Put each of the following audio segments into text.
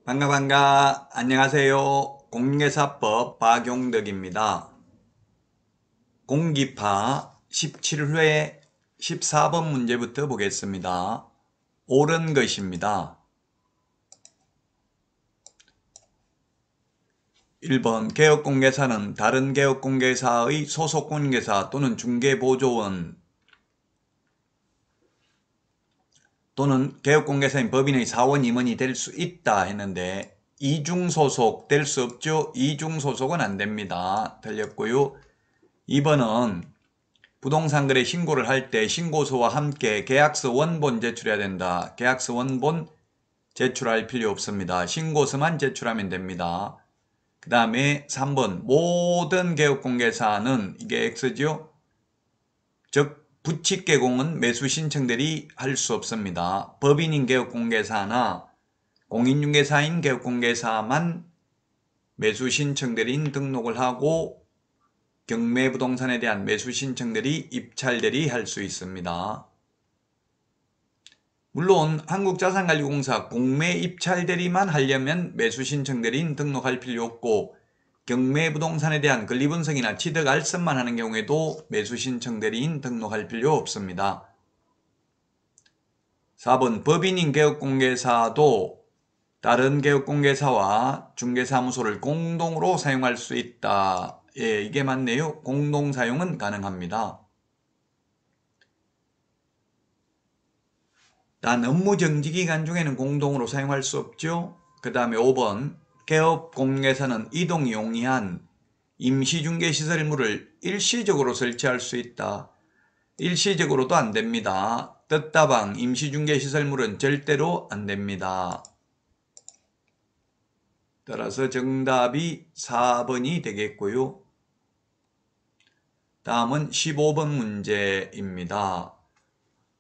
반가. 안녕하세요. 공개사법 박용덕입니다. 공기파 17회 14번 문제부터 보겠습니다. 옳은 것입니다. 1번 개업공개사는 다른 개업공개사의 소속공개사 또는 중개보조원 또는 개업공개사인 법인의 사원 임원이 될 수 있다 했는데 이중소속 될 수 없죠. 이중소속은 안됩니다. 틀렸고요. 2번은 부동산 거래 신고를 할 때 신고서와 함께 계약서 원본 제출해야 된다. 계약서 원본 제출할 필요 없습니다. 신고서만 제출하면 됩니다. 그 다음에 3번 모든 개업공개사는 이게 X죠. 즉 부칙개공은 매수 신청들이 할 수 없습니다. 법인인 개업공개사나 공인중개사인 개업공개사만 매수 신청들인 등록을 하고 경매부동산에 대한 매수 신청들이 입찰들이 할 수 있습니다. 물론 한국자산관리공사 공매 입찰 대리만 하려면 매수 신청 대리인 등록할 필요 없고 경매부동산에 대한 권리분석이나 취득 알선만 하는 경우에도 매수 신청 대리인 등록할 필요 없습니다. 4번 법인인 개업공개사도 다른 개업공개사와 중개사무소를 공동으로 사용할 수 있다. 예, 이게 맞네요. 공동사용은 가능합니다. 단 업무정지기간 중에는 공동으로 사용할 수 없죠. 그 다음에 5번 개업공개사는 이동이 용이한 임시중개시설물을 일시적으로 설치할 수 있다. 일시적으로도 안됩니다. 뜻다방 임시중개시설물은 절대로 안됩니다. 따라서 정답이 4번이 되겠고요. 다음은 15번 문제입니다.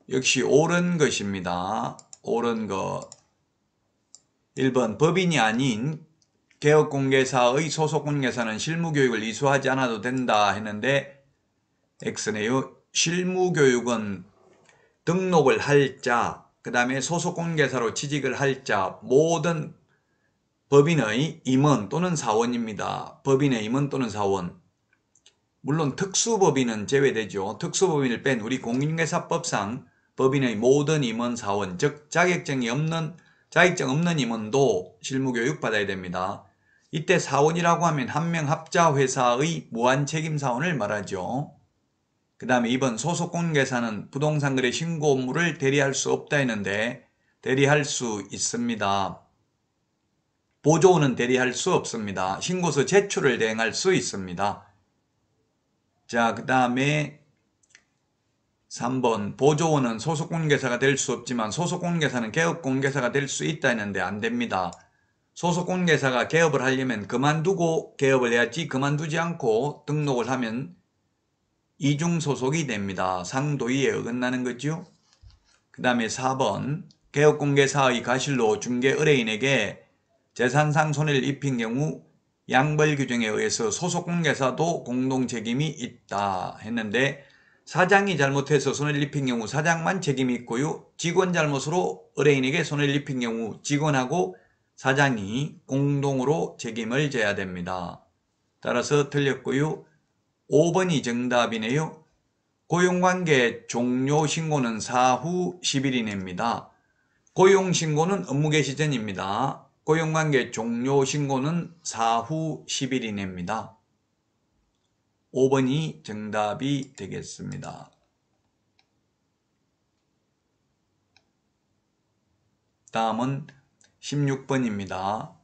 역시 옳은 것입니다. 옳은 것. 1번 법인이 아닌 개업공개사의 소속공개사는 실무교육을 이수하지 않아도 된다 했는데 X네요. 실무교육은 등록을 할 자, 그 다음에 소속공개사로 취직을 할 자, 모든 법인의 임원 또는 사원입니다. 법인의 임원 또는 사원. 물론 특수법인은 제외되죠. 특수법인을 뺀 우리 공인중개사법상 법인의 모든 임원 사원, 즉 자격증 없는 임원도 실무교육 받아야 됩니다. 이때 사원이라고 하면 한 명 합자 회사의 무한책임사원을 말하죠. 그 다음에 2번 소속공개사는 부동산 거래 신고 업무를 대리할 수 없다 했는데 대리할 수 있습니다. 보조원은 대리할 수 없습니다. 신고서 제출을 대행할 수 있습니다. 자, 그 다음에 3번 보조원은 소속공개사가 될 수 없지만 소속공개사는 개업공개사가 될 수 있다 했는데 안됩니다. 소속공개사가 개업을 하려면 그만두고 개업을 해야지 그만두지 않고 등록을 하면 이중소속이 됩니다. 상도위에 어긋나는 거죠. 그 다음에 4번 개업공개사의 가실로 중개의뢰인에게 재산상 손해를 입힌 경우 양벌규정에 의해서 소속공개사도 공동책임이 있다 했는데 사장이 잘못해서 손해를 입힌 경우 사장만 책임이 있고요. 직원 잘못으로 의뢰인에게 손해를 입힌 경우 직원하고 사장이 공동으로 책임을 져야 됩니다. 따라서 틀렸고요. 5번이 정답이네요. 고용관계 종료신고는 사후 10일 이내입니다. 고용신고는 업무개시 전입니다. 고용관계 종료신고는 사후 10일 이내입니다. 5번이 정답이 되겠습니다. 다음은 16번입니다.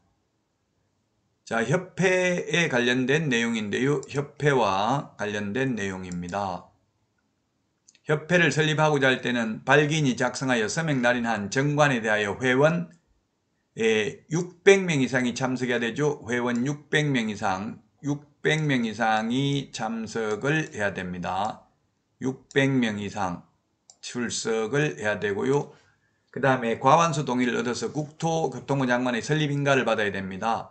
자, 협회에 관련된 내용인데요. 협회와 관련된 내용입니다. 협회를 설립하고자 할 때는 발기인이 작성하여 서명 날인한 정관에 대하여 회원 600명 이상이 참석해야 되죠. 회원 600명 이상이 참석을 해야 됩니다. 600명 이상 출석을 해야 되고요. 그 다음에 과반수 동의를 얻어서 국토교통부 장관의 설립인가를 받아야 됩니다.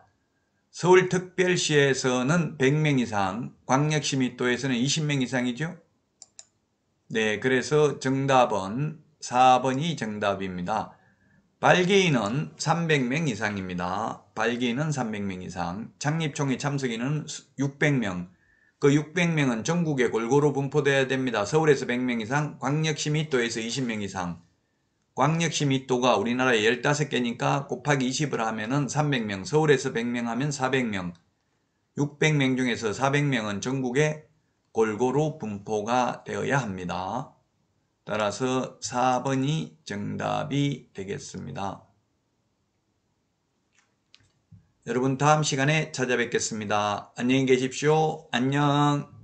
서울특별시에서는 100명 이상, 광역시 및도에서는 20명 이상이죠. 네, 그래서 정답은 4번이 정답입니다. 발기인은 300명 이상입니다. 발기인은 300명 이상. 창립총회 참석인은 600명. 그 600명은 전국에 골고루 분포되어야 됩니다. 서울에서 100명 이상, 광역시 밀도에서 20명 이상. 광역시 밀도가 우리나라에 15개니까 곱하기 20을 하면은 300명, 서울에서 100명 하면 400명, 600명 중에서 400명은 전국에 골고루 분포가 되어야 합니다. 따라서 4번이 정답이 되겠습니다. 여러분 다음 시간에 찾아뵙겠습니다. 안녕히 계십시오. 안녕.